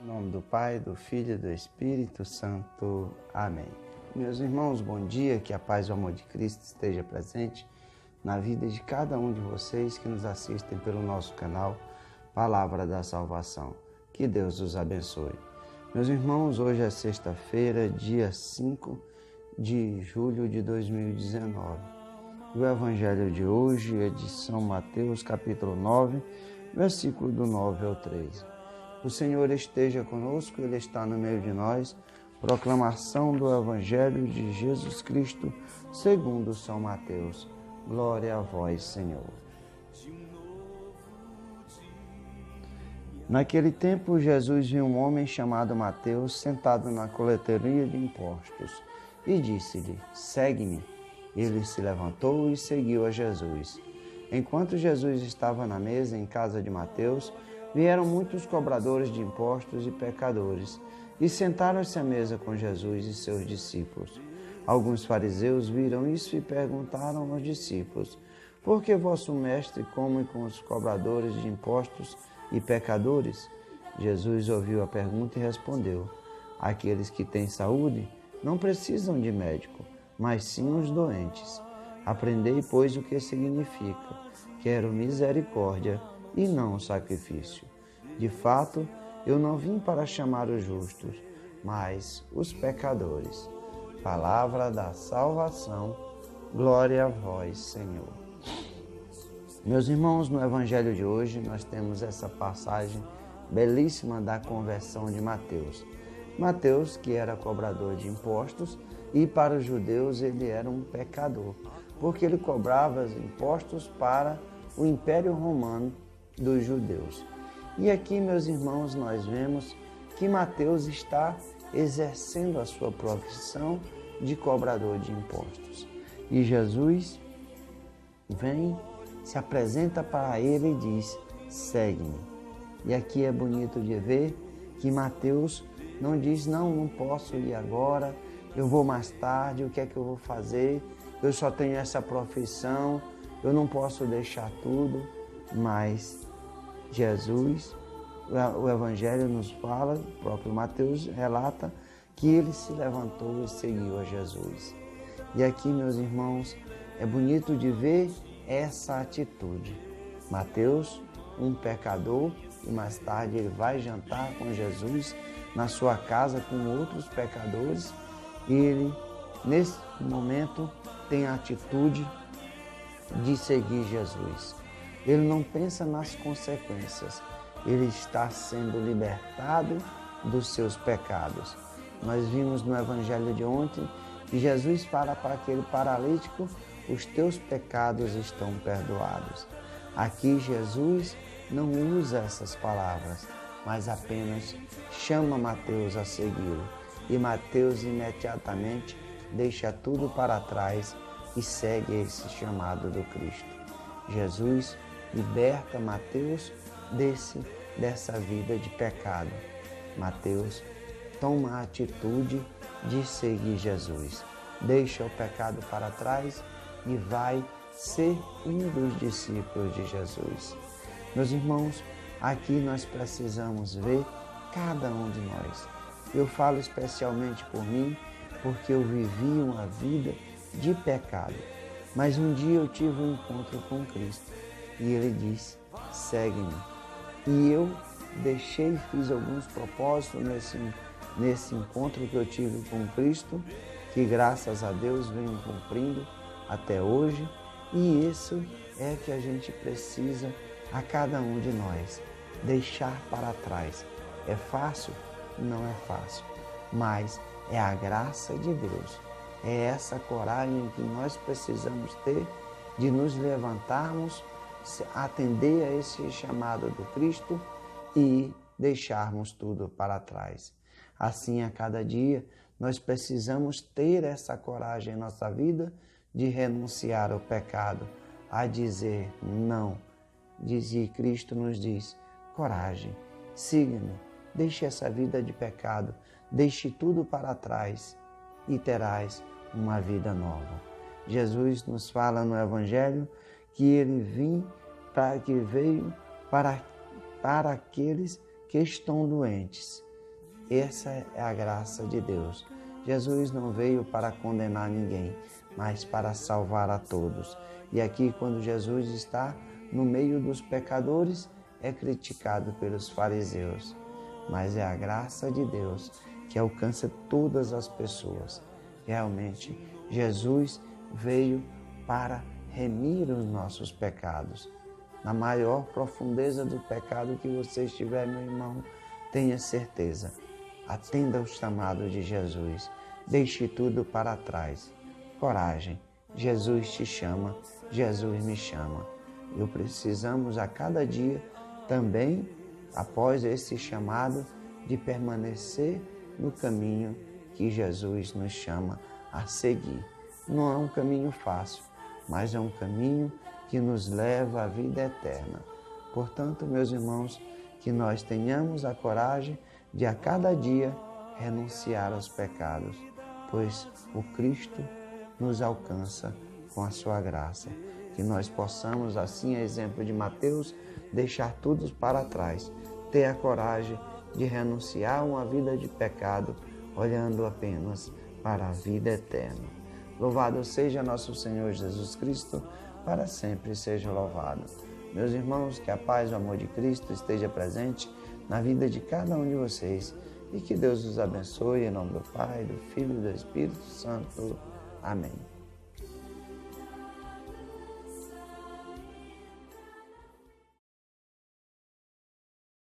Em nome do Pai, do Filho e do Espírito Santo. Amém. Meus irmãos, bom dia, que a paz e o amor de Cristo esteja presente na vida de cada um de vocês que nos assistem pelo nosso canal Palavra da Salvação. Que Deus os abençoe. Meus irmãos, hoje é sexta-feira, dia 5 de julho de 2019. O Evangelho de hoje é de São Mateus, capítulo 9, versículo do 9 ao 13. O Senhor esteja conosco, Ele está no meio de nós. Proclamação do Evangelho de Jesus Cristo, segundo São Mateus. Glória a vós, Senhor. Naquele tempo, Jesus viu um homem chamado Mateus sentado na coleteria de impostos e disse-lhe: segue-me. Ele se levantou e seguiu a Jesus. Enquanto Jesus estava na mesa em casa de Mateus, vieram muitos cobradores de impostos e pecadores e sentaram-se à mesa com Jesus e seus discípulos. Alguns fariseus viram isso e perguntaram aos discípulos: por que vosso mestre come com os cobradores de impostos e pecadores? Jesus ouviu a pergunta e respondeu: aqueles que têm saúde não precisam de médico, mas sim os doentes. Aprendei, pois, o que significa: quero misericórdia e não sacrifício. De fato, eu não vim para chamar os justos, mas os pecadores. Palavra da salvação, glória a vós, Senhor. Meus irmãos, no Evangelho de hoje nós temos essa passagem belíssima da conversão de Mateus. Mateus, que era cobrador de impostos, e para os judeus ele era um pecador, porque ele cobrava impostos para o Império Romano dos judeus. E aqui, meus irmãos, nós vemos que Mateus está exercendo a sua profissão de cobrador de impostos. E Jesus vem, se apresenta para ele e diz: segue-me. E aqui é bonito de ver que Mateus não diz: não posso ir agora, eu vou mais tarde, o que é que eu vou fazer? Eu só tenho essa profissão, eu não posso deixar tudo. Mas Jesus, o Evangelho nos fala, o próprio Mateus relata que ele se levantou e seguiu a Jesus. E aqui, meus irmãos, é bonito de ver essa atitude. Mateus, um pecador, e mais tarde ele vai jantar com Jesus na sua casa com outros pecadores, e ele, nesse momento, tem a atitude de seguir Jesus. Ele não pensa nas consequências, ele está sendo libertado dos seus pecados. Nós vimos no Evangelho de ontem que Jesus fala para aquele paralítico: os teus pecados estão perdoados. Aqui Jesus não usa essas palavras, mas apenas chama Mateus a segui-lo. E Mateus imediatamente deixa tudo para trás e segue esse chamado do Cristo. Jesus liberta Mateus dessa vida de pecado. Mateus toma a atitude de seguir Jesus. Deixa o pecado para trás e vai ser um dos discípulos de Jesus. Meus irmãos, aqui nós precisamos ver cada um de nós. Eu falo especialmente por mim, porque eu vivi uma vida de pecado. Mas um dia eu tive um encontro com Cristo e Ele disse: segue-me. E eu deixei, fiz alguns propósitos nesse encontro que eu tive com Cristo, que graças a Deus venho cumprindo até hoje. E isso é que a gente precisa, a cada um de nós, deixar para trás. É fácil? Não é fácil, mas é a graça de Deus. É essa coragem que nós precisamos ter de nos levantarmos, atender a esse chamado do Cristo e deixarmos tudo para trás. Assim, a cada dia, nós precisamos ter essa coragem em nossa vida de renunciar ao pecado, a dizer não. E Cristo nos diz: coragem, siga-me, deixe essa vida de pecado, deixe tudo para trás e terás uma vida nova. Jesus nos fala no Evangelho que ele veio para aqueles que estão doentes. Essa é a graça de Deus. Jesus não veio para condenar ninguém, mas para salvar a todos. E aqui, quando Jesus está no meio dos pecadores, é criticado pelos fariseus. Mas é a graça de Deus que alcança todas as pessoas. Realmente, Jesus veio para remir os nossos pecados. Na maior profundeza do pecado que você estiver, meu irmão, tenha certeza. Atenda ao chamado de Jesus. Deixe tudo para trás. Coragem. Jesus te chama. Jesus me chama. E precisamos a cada dia também, após esse chamado, de permanecer no caminho que Jesus nos chama a seguir. Não é um caminho fácil, mas é um caminho que nos leva à vida eterna. Portanto, meus irmãos, que nós tenhamos a coragem de a cada dia renunciar aos pecados, pois o Cristo nos alcança com a sua graça. Que nós possamos, assim, a exemplo de Mateus, deixar tudo para trás, ter a coragem de renunciar a uma vida de pecado, olhando apenas para a vida eterna. Louvado seja nosso Senhor Jesus Cristo, para sempre seja louvado. Meus irmãos, que a paz e o amor de Cristo esteja presente na vida de cada um de vocês e que Deus os abençoe em nome do Pai, do Filho e do Espírito Santo. Amém.